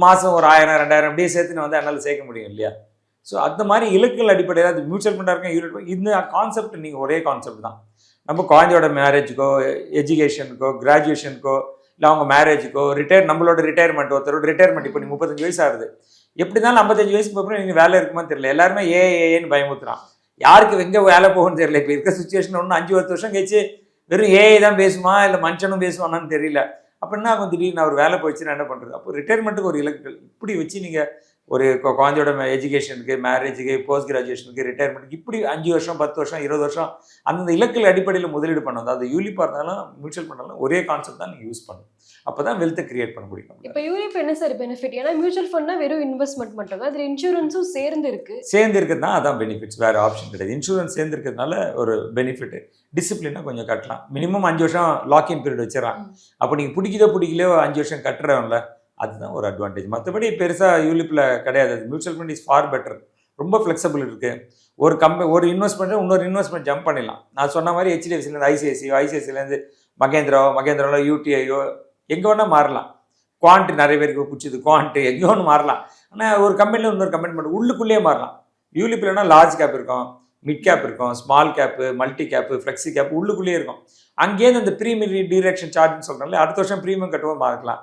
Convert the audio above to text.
மாதம் ஒரு 1000 2000 அப்படியே சேர்த்துன்னு வந்து என்னால் சேர்க்க முடியும் இல்லையா? ஸோ அந்த மாதிரி இலக்குகள் அடிப்படையில் அது மியூச்சுவல் ஃபண்டாக இருக்கும் யூனிட் இந்த கான்செப்ட் நீங்கள் ஒரே கான்செப்ட் தான். நம்ம குழந்தையோட மேரேஜுக்கோ எஜுகேஷனுக்கோ கிராஜுவேஷனுக்கோ இல்லை அவங்க மேரேஜுக்கோ நம்மளோட ரிட்டையர்மெண்ட் ஒருத்தரோட ரிட்டையர்மெண்ட் இப்போ நீங்கள் 35 வயசு ஆகுது. எப்படி இருந்தாலும் 55 வயசுக்கு அப்புறம் நீங்கள் வேலை இருக்குமா தெரியல. எல்லாருமே ஏன்னு பயமுத்துறான். யாருக்கு எங்கே வேலை போகும்னு தெரியல. இப்போ இருக்க சுச்சுவேஷன் ஒன்று 5-10 வருஷம் கழிச்சு வெறும் ஏஐ தான் பேசுமா இல்லை மனுஷனும் பேசுவானான்னு தெரியல. அப்போ என்ன ஆகும், திடீர்னு அவர் வேலை போயிடுச்சுன்னா என்ன பண்ணுறது? அப்போ ரிட்டையர்மெண்ட்டுக்கு ஒரு இலக்குகள் இப்படி வச்சு நீங்கள் ஒரு குழந்தையோட எஜுகேஷனுக்கு மேரேஜுக்கு போஸ்ட் கிராஜுவேஷனுக்கு ரிட்டையர்மெண்ட்டுக்கு இப்படி 5 வருஷம் 10 வருஷம் 20 வருஷம் அந்தந்த இலக்குகள் அடிப்படையில் முதலீடு பண்ணணும். அதாவது யூலிப்பாக இருந்தாலும் மியூச்சுவல் பண்ணாலும் ஒரே கான்செப்ட் தான் நீங்கள் யூஸ் பண்ணணும். அப்போ தான் வெல்த்தை கிரியேட் பண்ண முடியும். இப்போ யூலிப் என்ன சார் பெனிஃபிட்? ஏன்னா மியூச்சுவல் ஃபண்ட்னா வெறும் இன்வெஸ்ட்மெண்ட் மட்டும் தான், அதில் இன்சூரன்ஸும் சேர்ந்து இருக்கிறது தான் அதான் பெனிஃபிட்ஸ். வேறு ஆப்ஷன் கிடையாது. இன்சூரன்ஸ் சேர்ந்து இருக்கிறதுனால ஒரு பெனிஃபிட். டிசிப்ளினாக கொஞ்சம் கட்டலாம். மினிமம் 5 வருஷம் லாக்இன் பீரியட் வச்சிடறான். அப்போ நீங்கள் பிடிக்கலையோ 5 வருஷம் கட்டுறவங்கள அதுதான் ஒரு அட்வான்டேஜ். மற்றபடி பெருசாக யூலிப்பில் கிடையாது. Mutual fund is for better. ரொம்ப ஃப்ளெக்சிபிள் இருக்குது. ஒரு இன்வெஸ்ட்மெண்ட்டு இன்னொரு இன்வெஸ்ட்மெண்ட் ஜம்ப் பண்ணிடலாம். நான் சொன்ன மாதிரி HDFCலேருந்து ஐசிஐசிலேருந்து மகேந்திராவோ யூடிஐயோ எங்கே வேணால் மாறலாம். குவான்ட் நிறைய பேருக்கு பிடிச்சது குவான்ட் எங்கே ஒன்று மாறலாம். ஆனால் ஒரு கம்பெனியில் இன்னொரு கம்பெனி பண்ணி உள்ளுக்குள்ளேயே மாறலாம். யூலிப்லனா லார்ஜ் கேப் இருக்கும், மிட் கேப் இருக்கும், small cap, multi cap, flexi cap உள்ளுக்குள்ளேயே இருக்கும். அங்கேருந்து அந்த ப்ரீமியம் டிரெக்ஷன் சார்ஜ்னு சொல்கிறாங்களே, அடுத்த வருஷம் ப்ரீமியம் கட்டுவோம் பார்க்கலாம்.